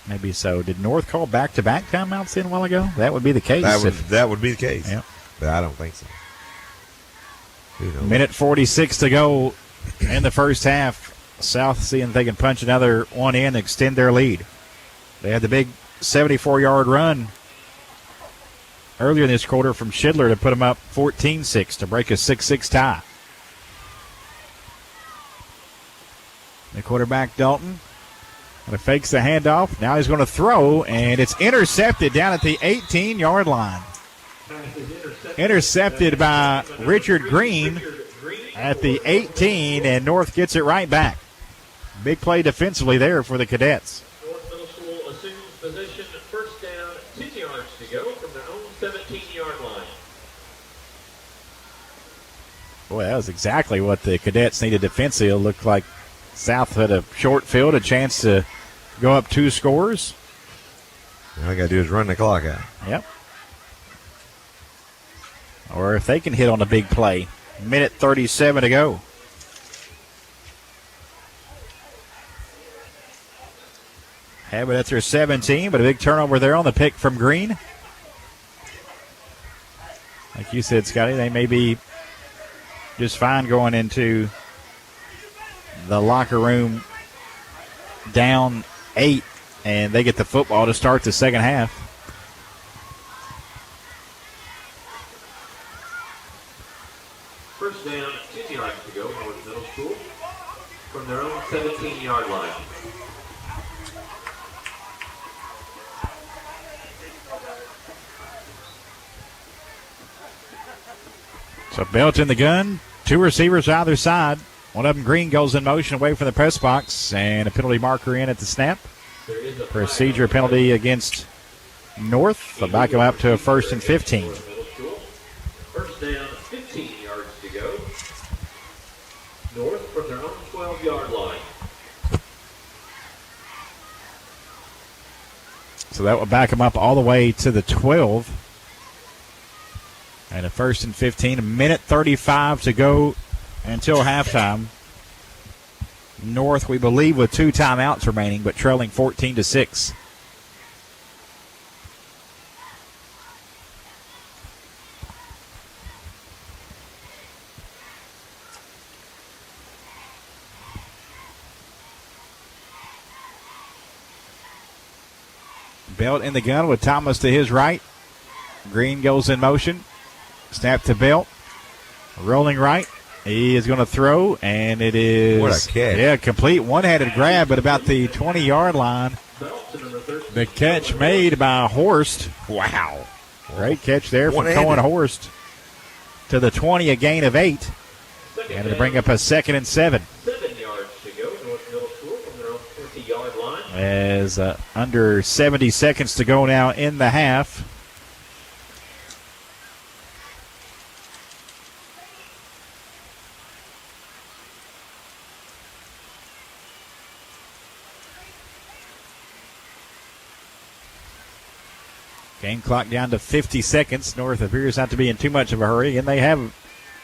maybe so. Did North call back-to-back timeouts in a while ago? That would be the case. That would be the case. Yep. But I don't think so. Who knows? Minute 46 to go in the first half. South seeing if they can punch another one in, extend their lead. They had the big 74-yard run earlier in this quarter from Schindler to put them up 14-6 to break a 6-6 tie. The quarterback, Dalton, fakes the handoff. Now he's going to throw, and it's intercepted down at the 18-yard line. Intercepted by Richard Green at the 18, and North gets it right back. Big play defensively there for the Cadets. North Middle School assumes position, first down, 10 yards to go from their own 17-yard line. Boy, that was exactly what the Cadets needed defensively. It looked like South had a short field, a chance to go up 2 scores. All I got to do is run the clock out. Yep. Or if they can hit on a big play. Minute 37 to go. Habit at their 17, but a big turnover there on the pick from Green. Like you said, Scotty, they may be just fine going into the locker room down 8, and they get the football to start the second half. First down, 10 yards to go, North Middle School from their own 17-yard line. So Belt in the gun, 2 receivers either side. One of them, Green, goes in motion away from the press box, and a penalty marker in at the snap. Procedure penalty against North. They'll back him up to a 1st and 15. First down, 15 yards to go. North from their own 12-yard line. So that will back him up all the way to the 12. And a 1st and 15, a minute 35 to go until halftime. North, we believe, with 2 timeouts remaining, but trailing 14-6. Belt in the gun with Thomas to his right. Green goes in motion. Snap to Belt. Rolling right. He is going to throw, and it is. What a catch. Yeah, complete one-handed grab at about the 20-yard line. The catch made by Horst. Wow. Great catch there from Cohen Horst to the 20, a gain of 8. And to bring up a 2nd and 7. 7 yards to go, North Middle School from their own 20-yard line. As under 70 seconds to go now in the half. Game clock down to 50 seconds. North appears not to be in too much of a hurry, and they have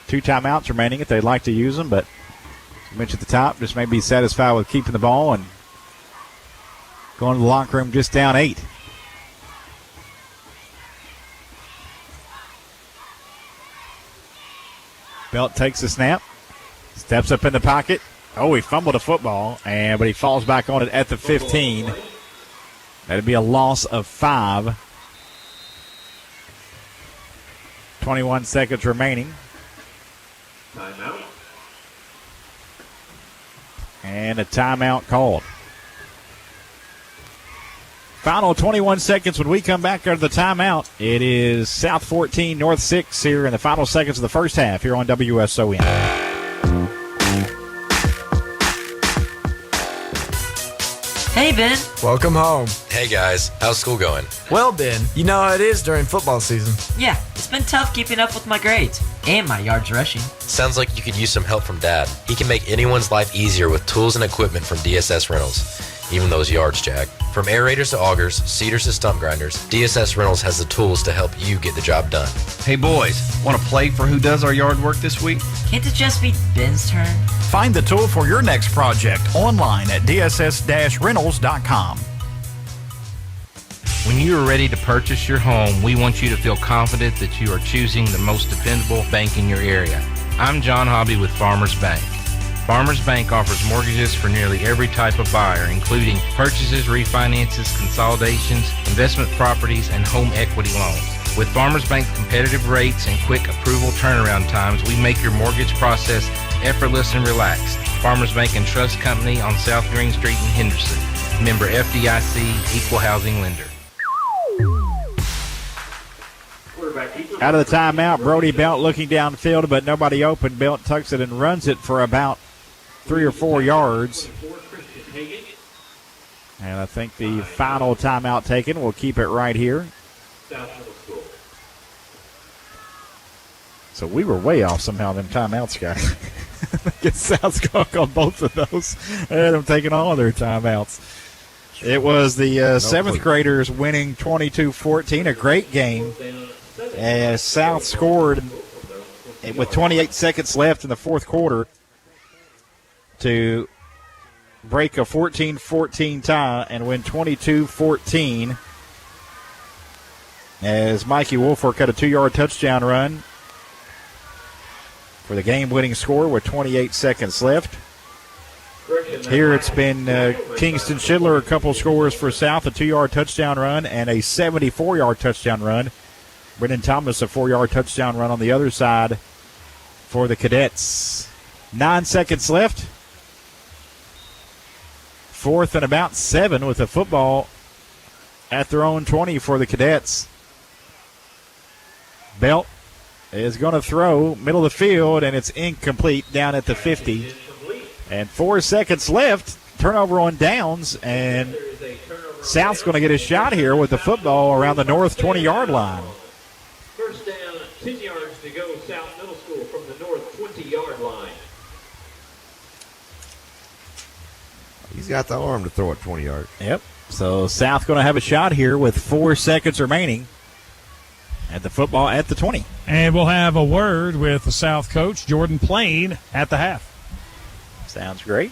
2 timeouts remaining if they'd like to use them, but as I mentioned at the top, just may be satisfied with keeping the ball and going to the locker room just down 8. Belt takes the snap, steps up in the pocket. Oh, he fumbled a football, but he falls back on it at the 15. That'd be a loss of 5. 21 seconds remaining. Timeout. And a timeout called. Final 21 seconds when we come back out of the timeout. It is South 14, North 6 here in the final seconds of the first half here on WSON. Hey, Hey, Ben. Welcome home. Hey guys, how's school going? Well, Ben, you know how it is during football season. Yeah, it's been tough keeping up with my grades and my yards rushing. Sounds like you could use some help from Dad. He can make anyone's life easier with tools and equipment from DSS Rentals. Even those yards, Jack. From aerators to augers, seeders to stump grinders, DSS Rentals has the tools to help you get the job done. Hey boys, want to play for who does our yard work this week? Can't it just be Ben's turn? Find the tool for your next project online at dss-rentals.com. When you are ready to purchase your home, we want you to feel confident that you are choosing the most dependable bank in your area. I'm John Hobby with Farmers Bank. Farmers Bank offers mortgages for nearly every type of buyer, including purchases, refinances, consolidations, investment properties, and home equity loans. With Farmers Bank's competitive rates and quick approval turnaround times, we make your mortgage process effortless and relaxed. Farmers Bank and Trust Company on South Green Street in Henderson. Member FDIC, Equal Housing Lender. Out of the timeout, Brody Belt looking downfield, but nobody open. Belt tucks it and runs it for about 3 or 4 yards. And I think the final timeout taken will keep it right here. So we were way off somehow them timeouts, guys. Get South Skunk on both of those. They had them taking all of their timeouts. It was the 7th graders winning 22-14, a great game. As South scored with 28 seconds left in the fourth quarter to break a 14-14 tie and win 22-14 as Mikey Woolfolk had a 2-yard touchdown run for the game-winning score with 28 seconds left. Here it's been Kingston Schindler, a couple scores for South, a 2-yard touchdown run and a 74-yard touchdown run. Brendan Thomas, a 4-yard touchdown run on the other side for the Cadets. 9 seconds left. 4th and about 7 with the football at their own 20 for the Cadets. Belt is going to throw middle of the field, and it's incomplete down at the 50. And 4 seconds left. Turnover on downs, and South's going to get a shot here with the football around the north 20-yard line. First down, 10 yards to go, South Middle School from the north 20-yard line. He's got the arm to throw it 20 yards. Yep. So South going to have a shot here with 4 seconds remaining at the football at the 20. And we'll have a word with the South coach, Jordan Plain, at the half. Sounds great.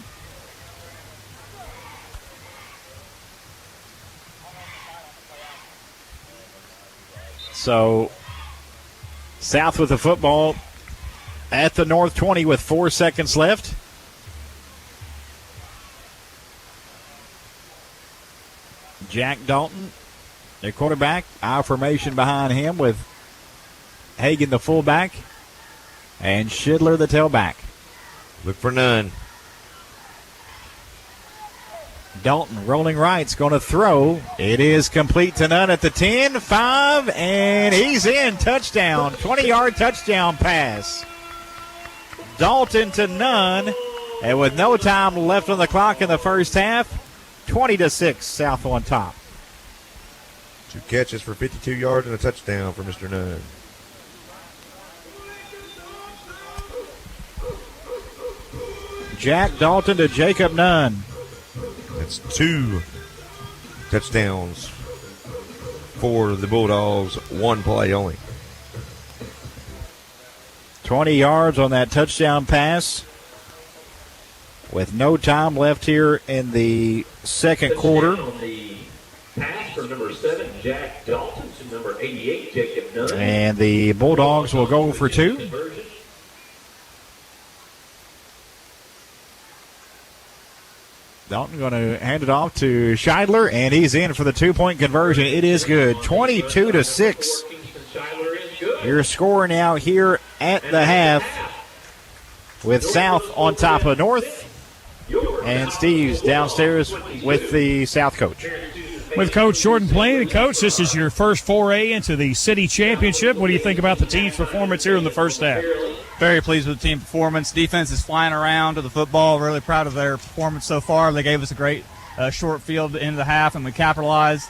So South with the football at the north 20 with 4 seconds left. Jack Dalton, their quarterback, I formation behind him with Hagan the fullback and Schindler the tailback. Look for none. Dalton rolling right's going to throw. It is complete to none at the 10, 5, and he's in. Touchdown. 20-yard touchdown pass. Dalton to none. And with no time left on the clock in the first half, 20-6, South on top. 2 catches for 52 yards and a touchdown for Mr. Nunn. Jack Dalton to Jacob Nunn. That's 2 touchdowns for the Bulldogs, 1 play only. 20 yards on that touchdown pass with no time left here in the second quarter. On the pass from number 7, Jack Dalton, to number 88, Jacob Nunn. And the Bulldogs will go for 2. Dalton going to hand it off to Scheidler, and he's in for the 2-point conversion. It is good. 22-6. Your score now here at the half with South on top of North. And Steve's downstairs with the South coach. With Coach Jordan Plain. And, Coach, this is your first foray into the city championship. What do you think about the team's performance here in the first half? Very pleased with the team performance. Defense is flying around to the football. Really proud of their performance so far. They gave us a great short field into the half, and we capitalized.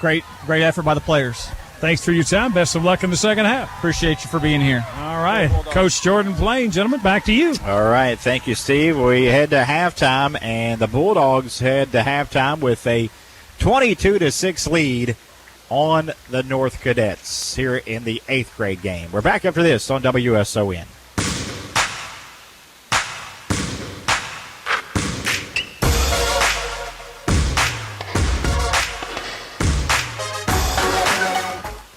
Great effort by the players. Thanks for your time. Best of luck in the second half. Appreciate you for being here. All right. Coach Jordan Blaine, gentlemen, back to you. All right. Thank you, Steve. We head to halftime, and the Bulldogs head to halftime with a 22-6 lead on the North Cadets here in the 8th grade game. We're back after this on WSON.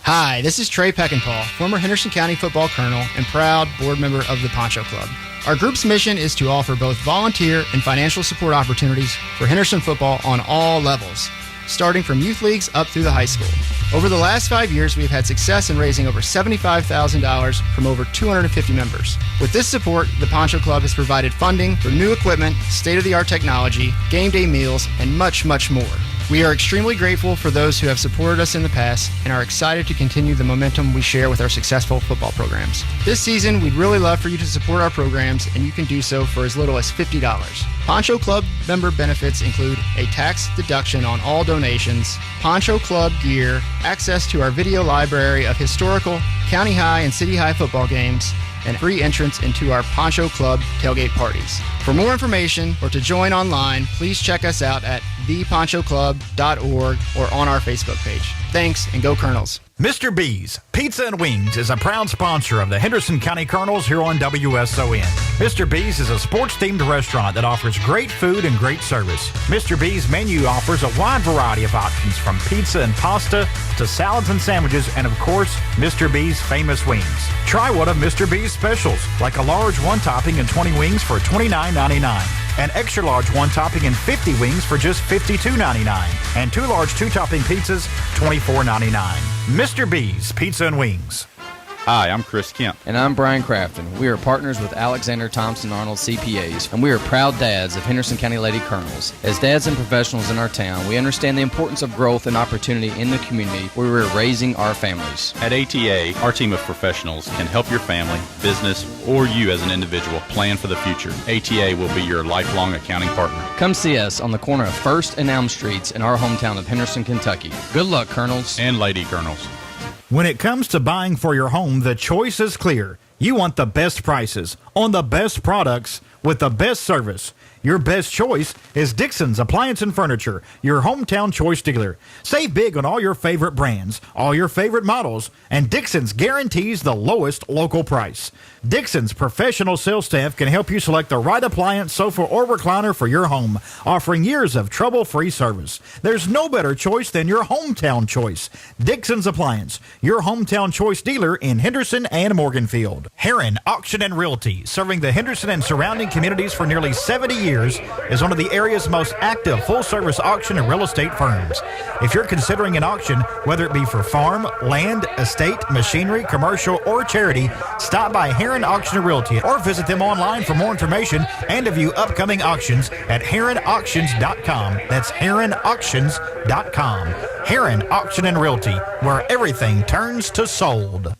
Hi, this is Trey Peckinpah, former Henderson County football colonel and proud board member of the Poncho Club. Our group's mission is to offer both volunteer and financial support opportunities for Henderson football on all levels, starting from youth leagues up through the high school. Over the last 5 years, we've had success in raising over $75,000 from over 250 members. With this support, the Poncho Club has provided funding for new equipment, state-of-the-art technology, game day meals, and much, much more. We are extremely grateful for those who have supported us in the past and are excited to continue the momentum we share with our successful football programs. This season, we'd really love for you to support our programs, and you can do so for as little as $50. Poncho Club member benefits include a tax deduction on all donations, Poncho Club gear, access to our video library of historical, county high and city high football games, and free entrance into our Poncho Club tailgate parties. For more information or to join online, please check us out at theponchoclub.org or on our Facebook page. Thanks, and go Colonels. Mr. B's Pizza and Wings is a proud sponsor of the Henderson County Colonels here on WSON. Mr. B's is a sports-themed restaurant that offers great food and great service. Mr. B's menu offers a wide variety of options from pizza and pasta to salads and sandwiches and, of course, Mr. B's famous wings. Try one of Mr. B's specials, like a large one-topping and 20 wings for $29.99. An extra large one-topping and 50 wings for just $52.99. And 2 large 2-topping pizzas, $24.99. Mr. B's Pizza and Wings. Hi, I'm Chris Kemp. And I'm Brian Crafton. We are partners with Alexander Thompson Arnold CPAs, and we are proud dads of Henderson County Lady Colonels. As dads and professionals in our town, we understand the importance of growth and opportunity in the community where we're raising our families. At ATA, our team of professionals can help your family, business, or you as an individual plan for the future. ATA will be your lifelong accounting partner. Come see us on the corner of 1st and Elm Streets in our hometown of Henderson, Kentucky. Good luck, Colonels. And Lady Colonels. When it comes to buying for your home, the choice is clear. You want the best prices on the best products with the best service. Your best choice is Dixon's Appliance and Furniture, your hometown choice dealer. Save big on all your favorite brands, all your favorite models, and Dixon's guarantees the lowest local price. Dixon's professional sales staff can help you select the right appliance, sofa, or recliner for your home, offering years of trouble-free service. There's no better choice than your hometown choice. Dixon's Appliance, your hometown choice dealer in Henderson and Morganfield. Heron Auction and Realty, serving the Henderson and surrounding communities for nearly 70 years, is one of the area's most active full-service auction and real estate firms. If you're considering an auction, whether it be for farm, land, estate, machinery, commercial, or charity, stop by Heron Auction and Realty or visit them online for more information and to view upcoming auctions at heronauctions.com. That's heronauctions.com. Heron Auction and Realty, where everything turns to sold.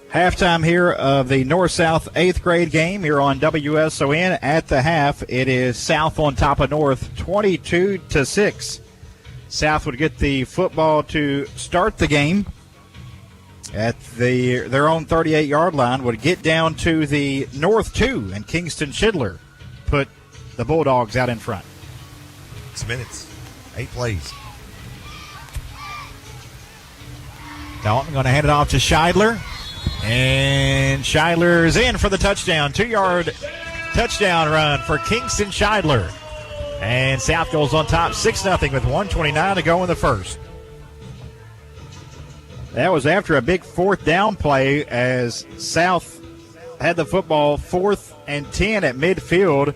Halftime here of the North-South 8th grade game here on WSON. At the half, it is South on top of North, 22-6. South would get the football to start the game at their own 38-yard line, would get down to the North 2, and Kingston Schindler put the Bulldogs out in front. 6 minutes, 8 plays. Dalton going to hand it off to Scheidler. And Scheidler's in for the touchdown. 2-yard touchdown run for Kingston Scheidler. And South goes on top 6-0 with 1:29 to go in the first. That was after a big 4th down play as South had the football 4th and 10 at midfield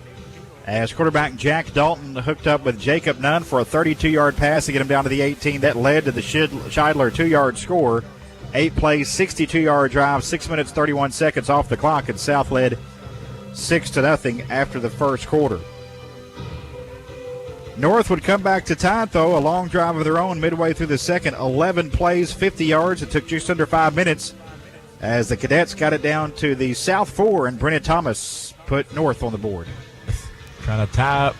as quarterback Jack Dalton hooked up with Jacob Nunn for a 32-yard pass to get him down to the 18. That led to the Scheidler 2-yard score. 8 plays, 62-yard drive, 6 minutes, 31 seconds off the clock, and South led 6-0 after the first quarter. North would come back to tie it, though. A long drive of their own midway through the second. 11 plays, 50 yards. It took just under 5 minutes as the Cadets got it down to the South 4, and Brennan Thomas put North on the board. Trying to tie up